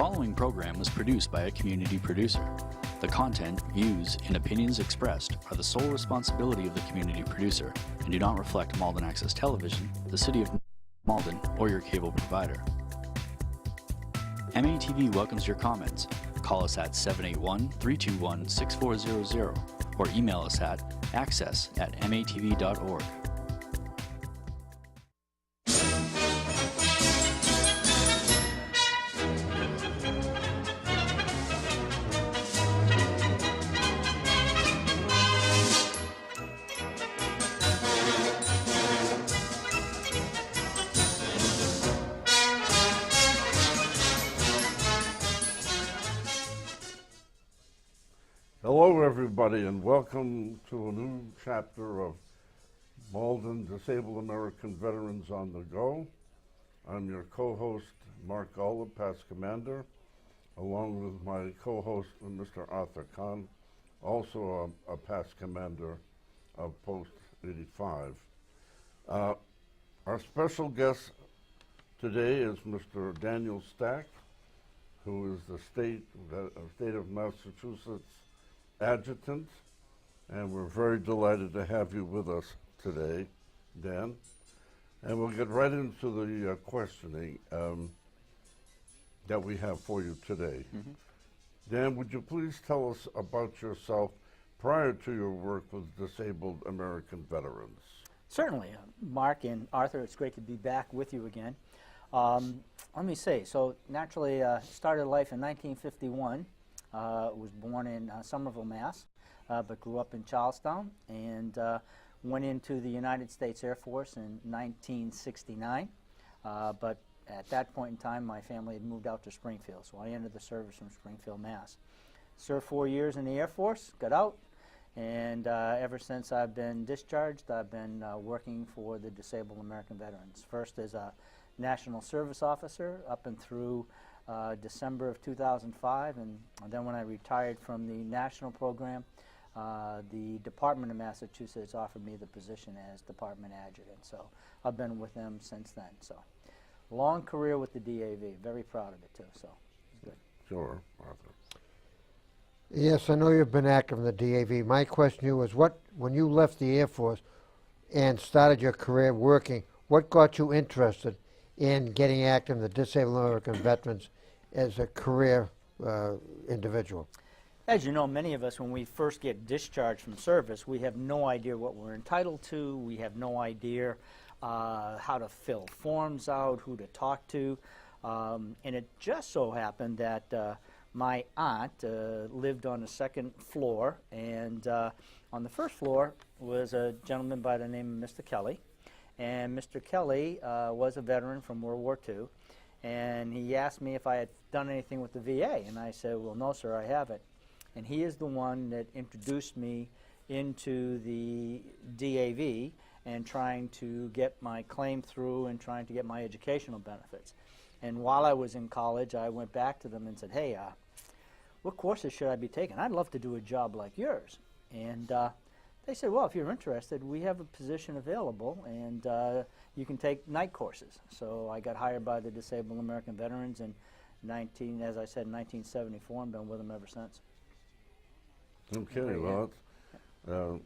following program was produced by a community producer. The content, views, and opinions expressed are the sole responsibility of the community producer and do not reflect Malden Access Television, the City of Malden, or your cable provider. MATV welcomes your comments. Call us at 781-321-6400 or email us at access@matv.org. Hello everybody, and welcome to a new chapter of Malden Disabled American Veterans on the Go. I'm your co-host, Mark Olla, past commander, along with my co-host, Mr. Arthur Kahn, also a past commander of Post 85. Our special guest today is Mr. Daniel Stack, who is the state of Massachusetts adjutant, and we're very delighted to have you with us today, Dan. And we'll get right into the questioning that we have for you today. Dan, would you please tell us about yourself prior to your work with Disabled American Veterans? Certainly. Mark and Arthur, it's great to be back with you again. Let me say, so naturally started life in 1951. Was born in Somerville, Mass., but grew up in Charlestown, and went into the United States Air Force in 1969. But at that point in time, my family had moved out to Springfield, so I entered the service from Springfield, Mass. Served 4 years in the Air Force, got out, and ever since I've been discharged, I've been working for the Disabled American Veterans. First as a National Service Officer up and through December of 2005, and then when I retired from the national program, the Department of Massachusetts offered me the position as Department Adjutant. So I've been with them since then. So long career with the DAV. Very proud of it too. So it's good. Sure, Arthur. Yes, I know you've been active in the DAV. My question to you was, when you left the Air Force and started your career working, what got you interested in getting active in the Disabled American Veterans as a career individual? As you know, many of us, when we first get discharged from service, we have no idea what we're entitled to. We have no idea how to fill forms out, who to talk to. And it just so happened that my aunt lived on the second floor, and on the first floor was a gentleman by the name of Mr. Kelly. And Mr. Kelly was a veteran from World War II, and he asked me if I had done anything with the VA, and I said, well, no, sir, I haven't. And he is the one that introduced me into the DAV and trying to get my claim through and trying to get my educational benefits. And while I was in college, I went back to them and said, hey, what courses should I be taking? I'd love to do a job like yours. And they said, well, if you're interested, we have a position available, and you can take night courses. So I got hired by the Disabled American Veterans in 1974, and been with them ever since. Okay, well, it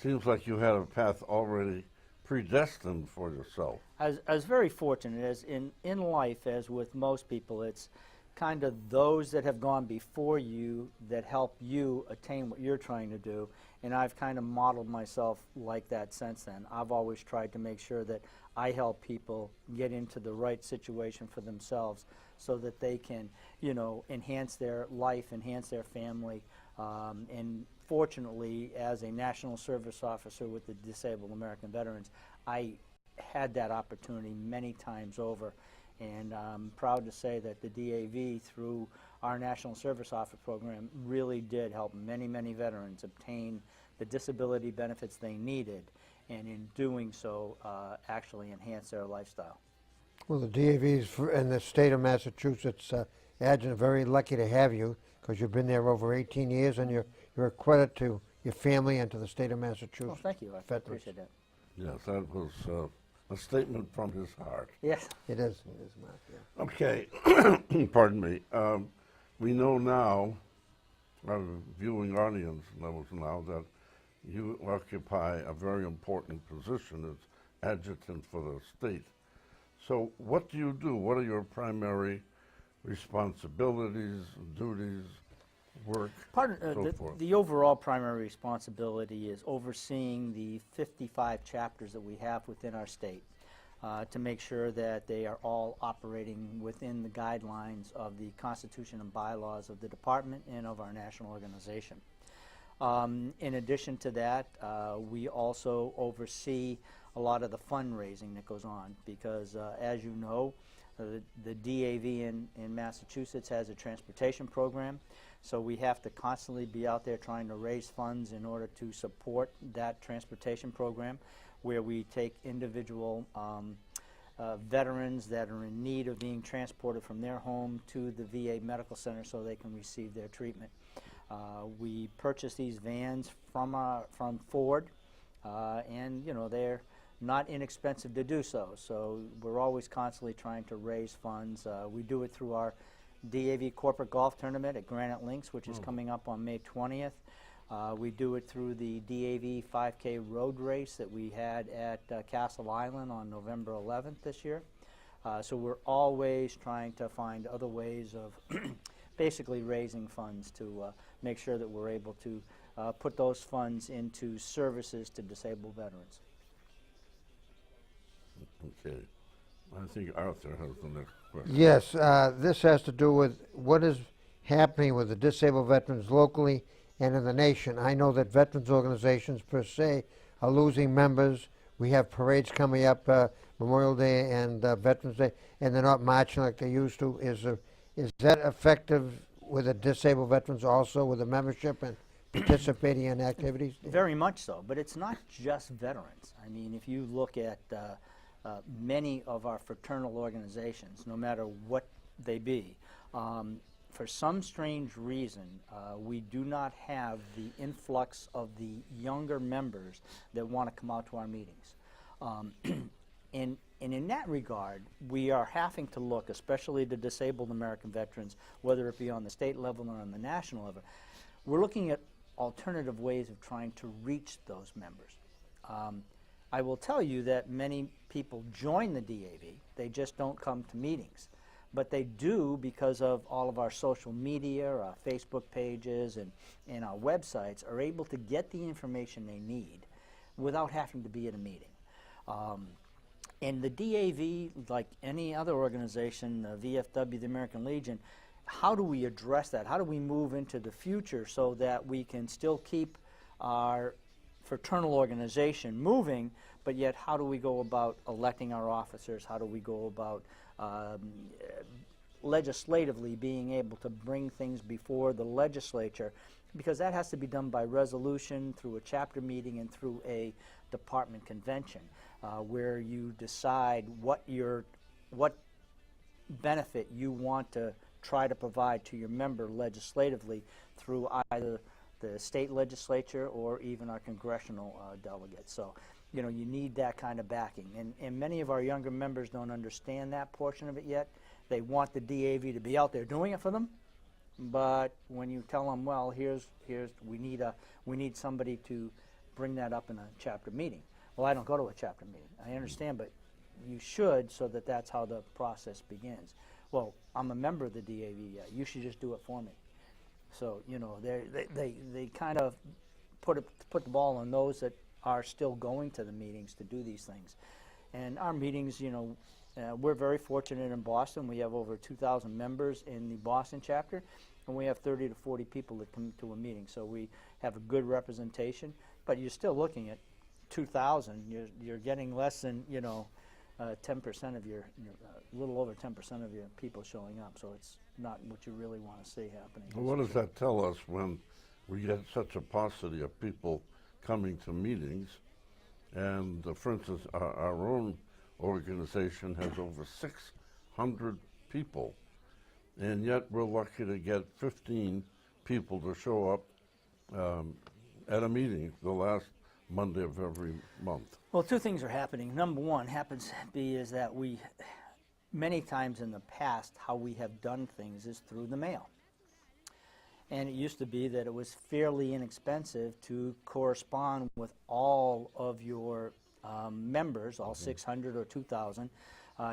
seems like you had a path already predestined for yourself. I was very fortunate, as in life, as with most people, it's kind of those that have gone before you that help you attain what you're trying to do, and I've kind of modeled myself like that since then. I've always tried to make sure that I help people get into the right situation for themselves so that they can, you know, enhance their life, enhance their family, and fortunately, as a National Service Officer with the Disabled American Veterans, I had that opportunity many times over. And I'm proud to say that the DAV, through our National Service Officer program, really did help many, many veterans obtain the disability benefits they needed, and in doing so, actually enhance their lifestyle. Well, the DAVs in the state of Massachusetts, adjutant, are very lucky to have you, because you've been there over 18 years, and you're a credit to your family and to the state of Massachusetts. Well, thank you. I appreciate that. Yes, that was a statement from his heart. Yes. It is, Mark, yeah. Okay, pardon me. We know now, our viewing audience knows now that you occupy a very important position as adjutant for the state. So what do you do? What are your primary responsibilities, duties, work, so forth? The overall primary responsibility is overseeing the 55 chapters that we have within our state to make sure that they are all operating within the guidelines of the Constitution and bylaws of the department and of our national organization. In addition to that, we also oversee a lot of the fundraising that goes on because, as you know, the DAV in Massachusetts has a transportation program, so we have to constantly be out there trying to raise funds in order to support that transportation program, where we take individual veterans that are in need of being transported from their home to the VA medical center so they can receive their treatment. We purchase these vans from Ford, and they're not inexpensive to do so. So we're always constantly trying to raise funds. We do it through our DAV corporate golf tournament at Granite Links, which is coming up on May 20th. We do it through the DAV 5K road race that we had at Castle Island on November 11th this year. So we're always trying to find other ways of basically raising funds to make sure that we're able to put those funds into services to disabled veterans. Okay. I think Arthur has the next question. Yes, this has to do with what is happening with the disabled veterans locally and in the nation. I know that veterans organizations per se are losing members. We have parades coming up, Memorial Day and Veterans Day, and they're not marching like they used to. Is that effective with the disabled veterans also, with the membership and participating in activities? Very much so, but it's not just veterans. I mean, if you look at many of our fraternal organizations, no matter what they be, for some strange reason, we do not have the influx of the younger members that want to come out to our meetings. And in that regard, we are having to look, especially the disabled American veterans, whether it be on the state level or on the national level, we're looking at alternative ways of trying to reach those members. I will tell you that many people join the DAV, they just don't come to meetings. But they do because of all of our social media, our Facebook pages, and our websites are able to get the information they need without having to be at a meeting. And the DAV, like any other organization, VFW, the American Legion, how do we address that? How do we move into the future so that we can still keep our fraternal organization moving, but yet how do we go about electing our officers? How do we go about legislatively being able to bring things before the legislature? Because that has to be done by resolution, through a chapter meeting, and through a department convention, where you decide what benefit you want to try to provide to your member legislatively through either the state legislature or even our congressional delegates. So, you need that kind of backing. And many of our younger members don't understand that portion of it yet. They want the DAV to be out there doing it for them, but when you tell them, well, we need somebody to bring that up in a chapter meeting. Well, I don't go to a chapter meeting. I understand, but you should, so that's how the process begins. Well, I'm a member of the DAV. You should just do it for me. So they kind of put the ball on those that are still going to the meetings to do these things. And our meetings, we're very fortunate in Boston. We have over 2,000 members in the Boston chapter, and we have 30 to 40 people that come to a meeting. So we have a good representation, but you're still looking at 2,000. You're getting less than 10% of your, a little over 10% of your people showing up. So it's not what you really want to see happening. Well, what does that tell us when we get such a paucity of people coming to meetings? And for instance, our own organization has over 600 people, and yet we're lucky to get 15 people to show up at a meeting. The last Monday of every month? Well, two things are happening. Number one happens to be is that we, many times in the past, how we have done things is through the mail. And it used to be that it was fairly inexpensive to correspond with all of your members, all 600 or 2,000.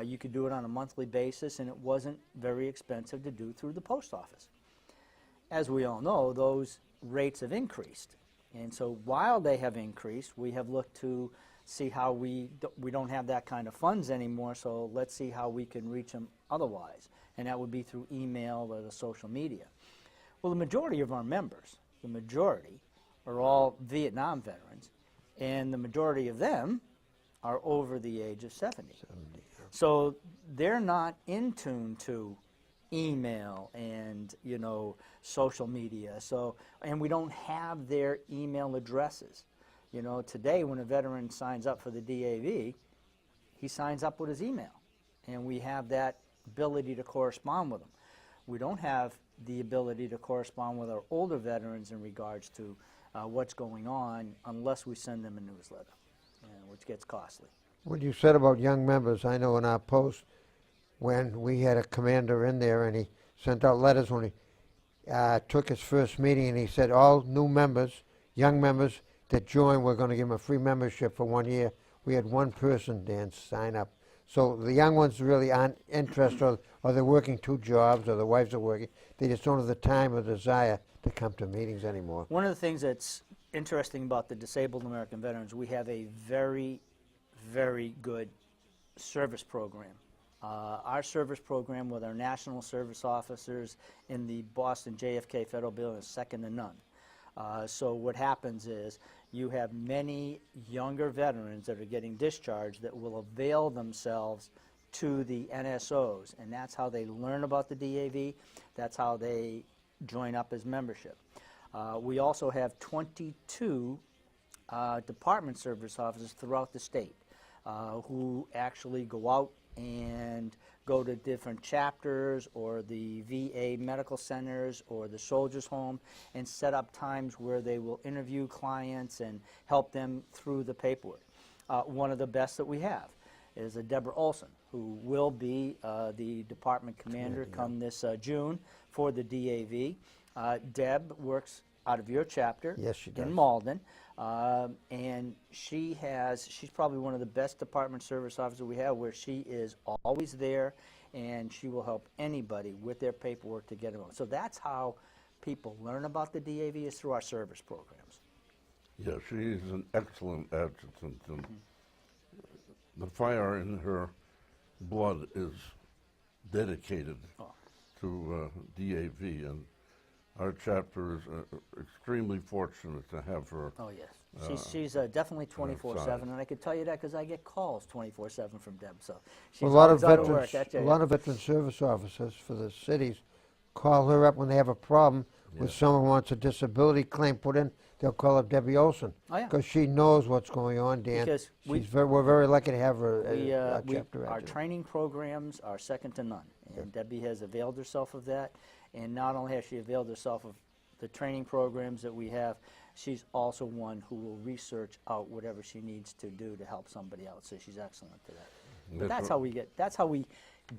You could do it on a monthly basis, and it wasn't very expensive to do through the post office. As we all know, those rates have increased. And so while they have increased, we have looked to see how we don't have that kind of funds anymore, so let's see how we can reach them otherwise. And that would be through email or the social media. Well, the majority of our members, the majority, are all Vietnam veterans, and the majority of them are over the age of 70. So they're not in tune to email and, you know, social media. So, and we don't have their email addresses. You know, today when a veteran signs up for the DAV, he signs up with his email, and we have that ability to correspond with them. We don't have the ability to correspond with our older veterans in regards to what's going on unless we send them a newsletter, which gets costly. What you said about young members, I know in our post, when we had a commander in there and he sent out letters when he took his first meeting, and he said all new members, young members that join, we're going to give them a free membership for 1 year. We had one person, Dan, sign up. So the young ones really aren't interested, or they're working 2 jobs, or their wives are working. They just don't have the time or desire to come to meetings anymore. One of the things that's interesting about the Disabled American Veterans, we have a very, very good service program. Our service program with our national service officers in the Boston JFK Federal Building is second to none. So what happens is you have many younger veterans that are getting discharged that will avail themselves to the NSOs, and that's how they learn about the DAV. That's how they join up as membership. We also have 22 department service officers throughout the state who actually go out and go to different chapters or the VA medical centers or the Soldiers Home and set up times where they will interview clients and help them through the paperwork. One of the best that we have is a Deborah Olsen, who will be the department commander come this June for the DAV. Deb works out of your chapter. Yes, she does. In Malden. And she's probably one of the best department service officers we have, where she is always there, and she will help anybody with their paperwork to get it on. So that's how people learn about the DAV, is through our service programs. Yeah, she is an excellent adjutant, and the fire in her blood is dedicated to DAV, and our chapter is extremely fortunate to have her. Oh, yes. She's definitely 24/7, and I can tell you that because I get calls 24/7 from Deb. So she's A lot of always out of work. veterans, a lot of veteran service officers for the cities call her up when they have a problem with someone who wants a disability claim put in. They'll call up Debbie Olsen. Oh, yeah. Because she knows what's going on, Dan. Because we're very lucky to have her as our chapter our adjutant. training programs are second to none, and Debbie has availed herself of that. And not only has she availed herself of the training programs that we have, she's also one who will research out whatever she needs to do to help somebody out. So she's excellent to that. But that's how we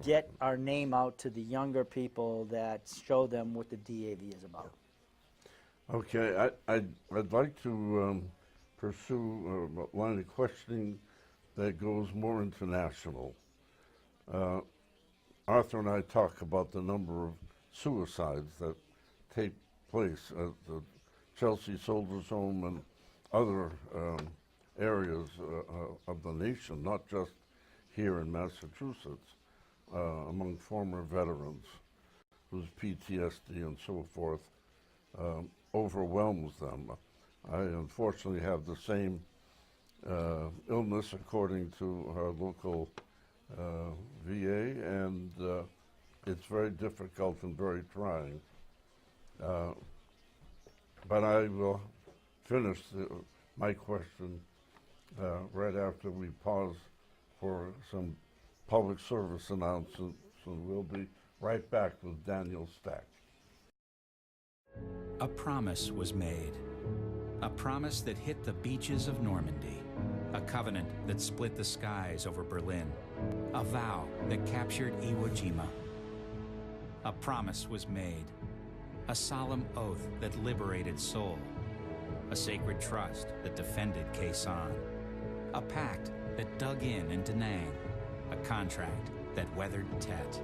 get our name out to the younger people, that show them what the DAV is about. Okay, I'd like to pursue a line of questioning that goes more international. Arthur and I talk about the number of suicides that take place at the Chelsea Soldiers Home and other areas of the nation, not just here in Massachusetts, among former veterans whose PTSD and so forth overwhelms them. I unfortunately have the same illness according to our local VA, and it's very difficult and very trying. But I will finish my question right after we pause for some public service announcements, and we'll be right back with Daniel Stack. A promise was made. A promise that hit the beaches of Normandy. A covenant that split the skies over Berlin. A vow that captured Iwo Jima. A promise was made. A solemn oath that liberated Seoul. A sacred trust that defended Quezon. A pact that dug in Da Nang. A contract that weathered Tet.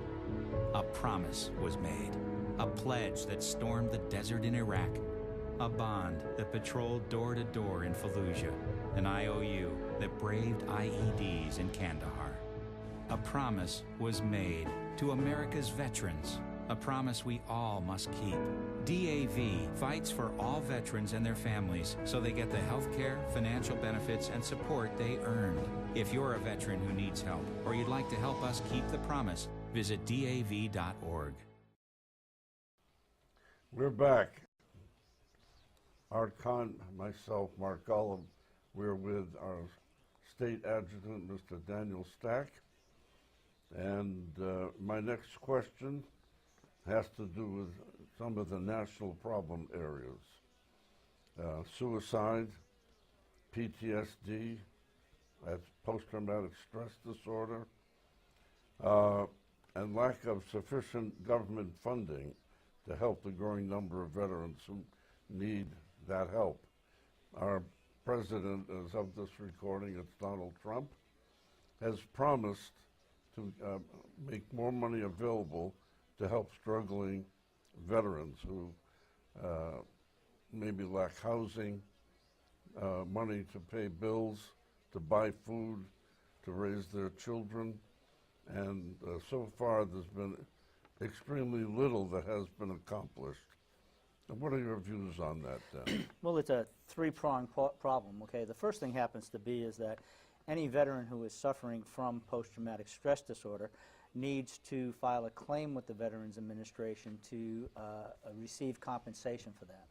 A promise was made. A pledge that stormed the desert in Iraq. A bond that patrolled door to door in Fallujah. An IOU that braved IEDs in Kandahar. A promise was made to America's veterans. A promise we all must keep. DAV fights for all veterans and their families so they get the health care, financial benefits, and support they earned. If you're a veteran who needs help or you'd like to help us keep the promise, visit DAV.org. We're back. Art Kahn, myself, Mark Golub. We're with our State Adjutant, Mr. Daniel Stack. And my next question has to do with some of the national problem areas. Suicide, PTSD, that's post-traumatic stress disorder, and lack of sufficient government funding to help the growing number of veterans who need that help. Our president, as of this recording, it's Donald Trump, has promised to make more money available to help struggling veterans who maybe lack housing, money to pay bills, to buy food, to raise their children. And so far there's been extremely little that has been accomplished. And what are your views on that, Dan? Well, it's a three-pronged problem, okay? The first thing happens to be is that any veteran who is suffering from post-traumatic stress disorder needs to file a claim with the Veterans Administration to receive compensation for that.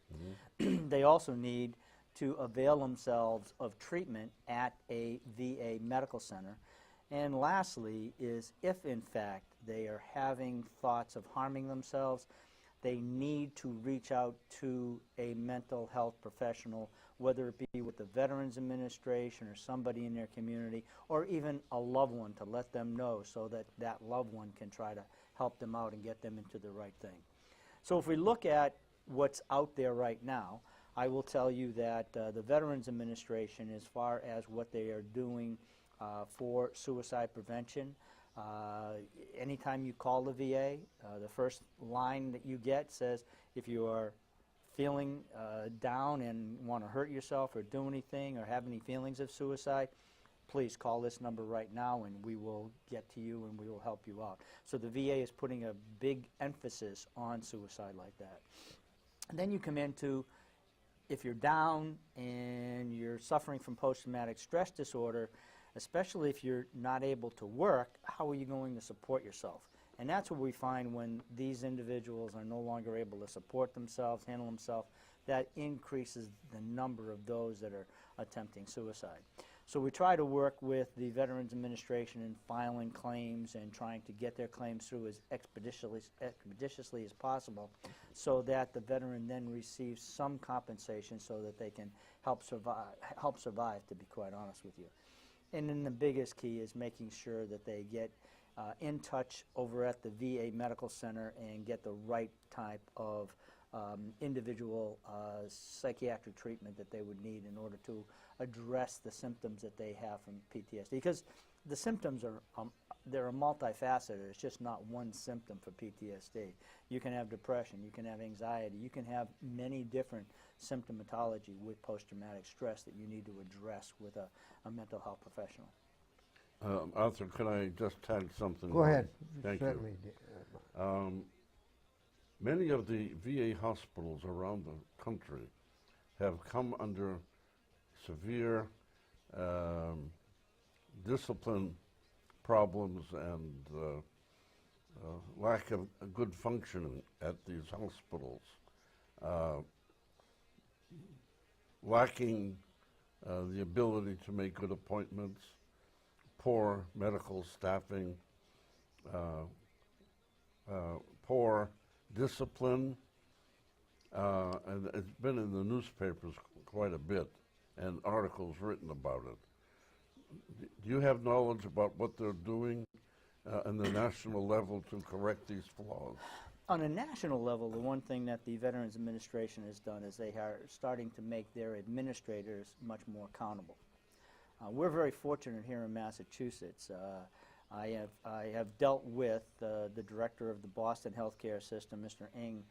Mm-hmm. They also need to avail themselves of treatment at a VA medical center. And lastly is if, in fact, they are having thoughts of harming themselves, they need to reach out to a mental health professional, whether it be with the Veterans Administration or somebody in their community, or even a loved one, to let them know so that that loved one can try to help them out and get them into the right thing. So if we look at what's out there right now, I will tell you that the Veterans Administration, as far as what they are doing for suicide prevention, anytime you call the VA, the first line that you get says, if you are feeling down and want to hurt yourself or do anything or have any feelings of suicide, please call this number right now and we will get to you and we will help you out. So the VA is putting a big emphasis on suicide like that. And then you come into, if you're down and you're suffering from post-traumatic stress disorder, especially if you're not able to work, how are you going to support yourself? And that's what we find when these individuals are no longer able to support themselves, handle themselves, that increases the number of those that are attempting suicide. So we try to work with the Veterans Administration in filing claims and trying to get their claims through as expeditiously as possible so that the veteran then receives some compensation so that they can help survive, to be quite honest with you. And then the biggest key is making sure that they get in touch over at the VA Medical Center and get the right type of individual psychiatric treatment that they would need in order to address the symptoms that they have from PTSD. Because the symptoms are they're multifaceted. It's just not one symptom for PTSD. You can have depression, you can have anxiety, you can have many different symptomatology with post-traumatic stress that you need to address with a mental health professional. Arthur, can I just tag something? Go ahead. Thank Certainly. you. Many of the VA hospitals around the country have come under severe discipline problems and lack of good functioning at these hospitals, lacking the ability to make good appointments, poor medical staffing, poor discipline, and it's been in the newspapers quite a bit, and articles written about it. Do you have knowledge about what they're doing on the national level to correct these flaws? On a national level, the one thing that the Veterans Administration has done is they are starting to make their administrators much more accountable. We're very fortunate here in Massachusetts. I have dealt with the director of the Boston healthcare system, Mr. Ng,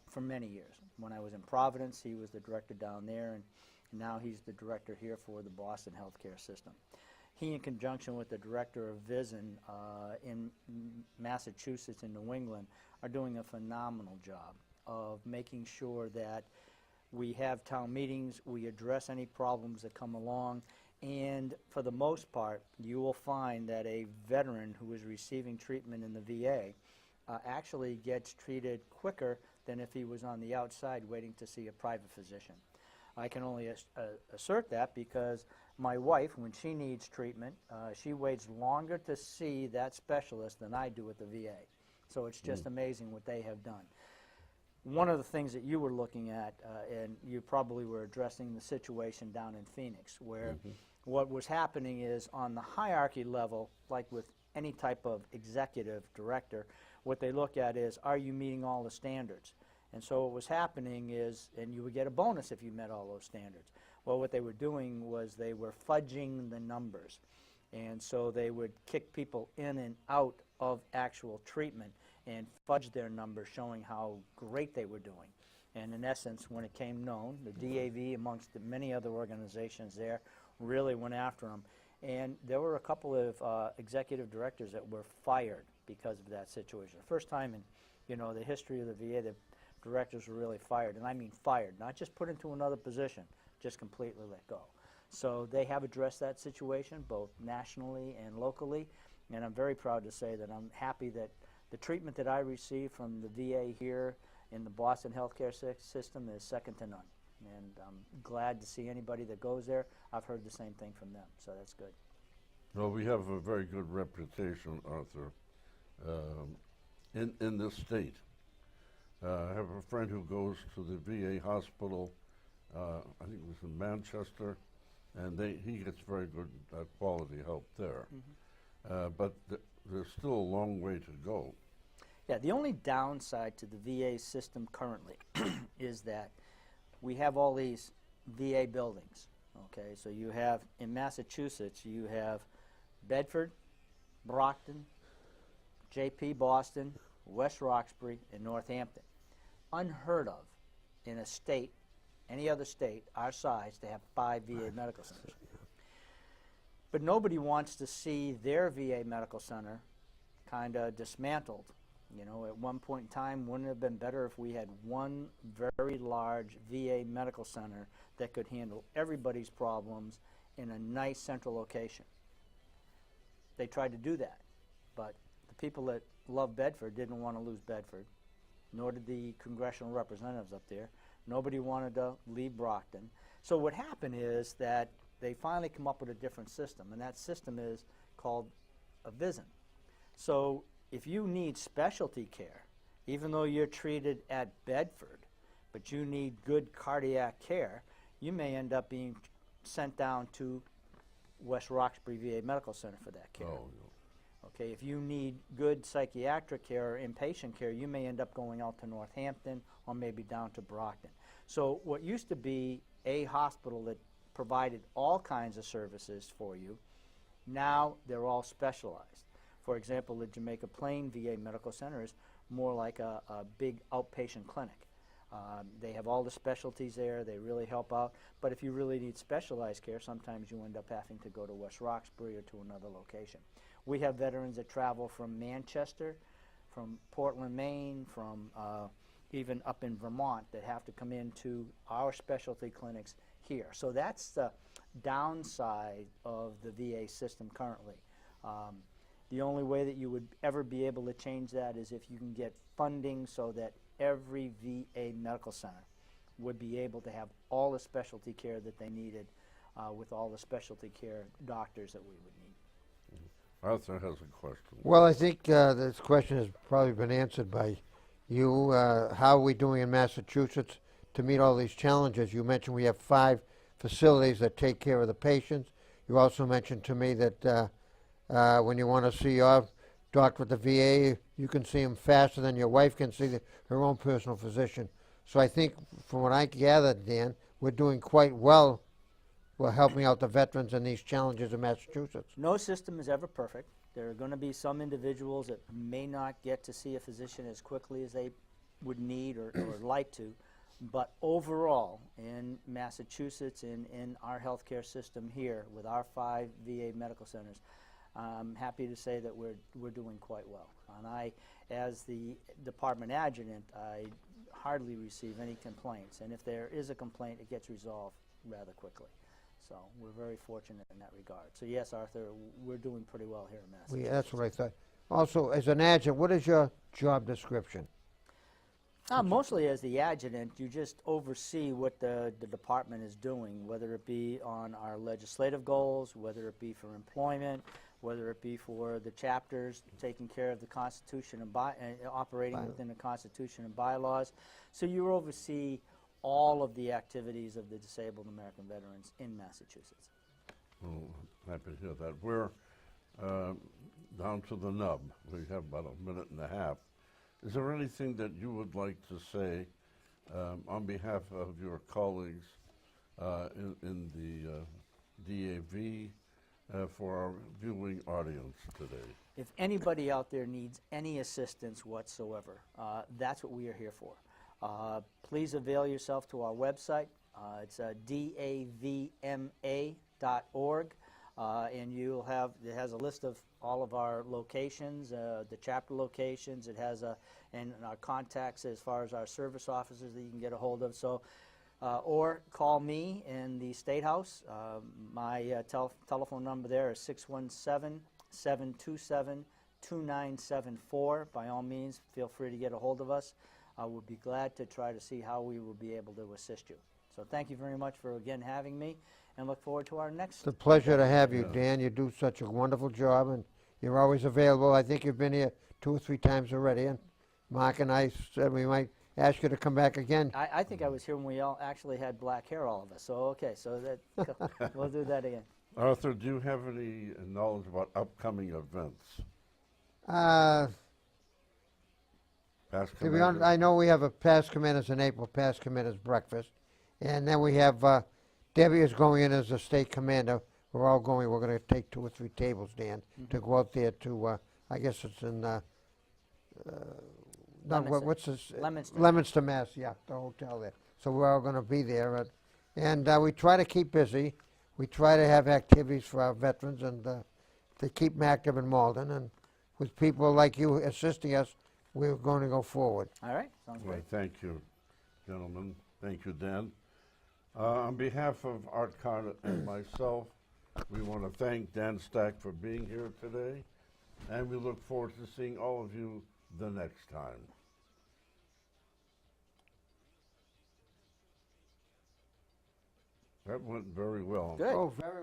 for many years. When I was in Providence, he was the director down there, and now he's the director here for the Boston healthcare system. He, in conjunction with the director of VISN in Massachusetts and New England, are doing a phenomenal job of making sure that we have town meetings, we address any problems that come along, and for the most part, you will find that a veteran who is receiving treatment in the VA actually gets treated quicker than if he was on the outside waiting to see a private physician. I can only assert that because my wife, when she needs treatment, she waits longer to see that specialist than I do at the VA. So it's just amazing what they have done. One of the things that you were looking at, and you probably were addressing the situation down in Phoenix, where what was happening is on the hierarchy level, like with any type of executive director, what they look at is, are you meeting all the standards? And so what was happening is, and you would get a bonus if you met all those standards. Well, what they were doing was they were fudging the numbers. And so they would kick people in and out of actual treatment and fudge their numbers, showing how great they were doing. And in essence, when it came known, the DAV, amongst the many other organizations there, really went after them. And there were a couple of executive directors that were fired because of that situation. The first time in the history of the VA that directors were really fired, and I mean fired, not just put into another position, just completely let go. So they have addressed that situation both nationally and locally, and I'm very proud to say that I'm happy that the treatment that I receive from the VA here in the Boston healthcare system is second to none. And I'm glad to see anybody that goes there. I've heard the same thing from them, so that's good. Well, we have a very good reputation, Arthur, in this state. I have a friend who goes to the VA hospital, I think it was in Manchester, and he gets very good quality help there. But there's still a long way to go. Yeah, the only downside to the VA system currently is that we have all these VA buildings, okay? So you have, in Massachusetts, you have Bedford, Brockton, JP Boston, West Roxbury, and Northampton. Unheard of in a state, any other state our size, to have 5 VA medical centers. But nobody wants to see their VA medical center kind of dismantled. At one point in time, wouldn't it have been better if we had one very large VA medical center that could handle everybody's problems in a nice central location? They tried to do that, but the people that love Bedford didn't want to lose Bedford, nor did the congressional representatives up there. Nobody wanted to leave Brockton. So what happened is that they finally come up with a different system, and that system is called a VISN. So if you need specialty care, even though you're treated at Bedford, but you need good cardiac care, you may end up being sent down to West Roxbury VA Medical Center for that care. Oh, Okay, if you need good psychiatric care or inpatient care, you may end up going out to Northampton or maybe down to Brockton. So what used to be a hospital that provided all kinds of services for you, now they're all specialized. For example, the Jamaica Plain VA Medical Center is more like a big outpatient clinic. They have all the specialties there. They really help out. But if you really need specialized care, sometimes you end up having to go to West Roxbury or to another location. We have veterans that travel from Manchester, from Portland, Maine, from even up in Vermont that have to come into our specialty clinics here. So that's the downside of the VA system currently. The only way that you would ever be able to change that is if you can get funding so that every VA medical center would be able to have all the specialty care that they needed with all the specialty care doctors that we would need. Arthur has a question. Well, I think this question has probably been answered by how are we doing in Massachusetts to meet all these challenges? You mentioned we have 5 facilities that take care of the patients. You also mentioned to me that when you want to see your doctor at the VA, you can see him faster than your wife can see her own personal physician. So I think, from what I gathered, Dan, we're doing quite well. We're helping out the veterans in these challenges in Massachusetts. No system is ever perfect. There are going to be some individuals that may not get to see a physician as quickly as they would need or like to. But overall, in Massachusetts, in our healthcare system here, with our 5 VA medical centers, I'm happy to say that we're doing quite well. And I, as the department adjutant, I hardly receive any complaints. And if there is a complaint, it gets resolved rather quickly. So we're very fortunate in that regard. So yes, Arthur, we're doing pretty well here in Massachusetts. That's what I thought. Also, as an adjutant, what is your job description? Mostly as the adjutant, you just oversee what the department is doing, whether it be on our legislative goals, whether it be for employment, whether it be for the chapters, taking care of the Constitution and operating within the Constitution and bylaws. So you oversee all of the activities of the disabled American veterans in Massachusetts. Well, happy to hear that. We're down to the nub. We have about a minute and a half. Is there anything that you would like to say on behalf of your colleagues in the DAV for our viewing audience today? If anybody out there needs any assistance whatsoever, that's what we are here for. Please avail yourself to our website. It's davma.org, and it has a list of all of our locations, the chapter locations. It has and our contacts as far as our service officers that you can get a hold of. So, or call me in the State House. My telephone number there is 617-727-2974. By all means, feel free to get a hold of us. I would be glad to try to see how we will be able to assist you. So thank you very much for, again, having me, and look forward to our next. It's a pleasure to have you, Dan. You do such a wonderful job, and you're always available. I think you've been here 2 or 3 times already, and Mark and I said we might ask you to come back again. I think I was here when we all actually had black hair, all of us. So, okay, so that we'll do that again. Arthur, do you have any knowledge about upcoming events? To be honest, I know we have a past commanders in April, past commanders breakfast, and then we have Debbie is going in as a state commander. We're all going. We're going to take 2 or 3 tables, Dan, to go out there to. I guess it's in. What's this? Leominster, Mass. Yeah, the hotel there. So we're all going to be there, and we try to keep busy. We try to have activities for our veterans and to keep them active in Malden, and with people like you assisting us, we're going to go forward. All right, sounds great. Thank you, gentlemen. Thank you, Dan. On behalf of Art Carter and myself, we want to thank Dan Stack for being here today, and we look forward to seeing all of you the next time. That went very well. Good. Oh, very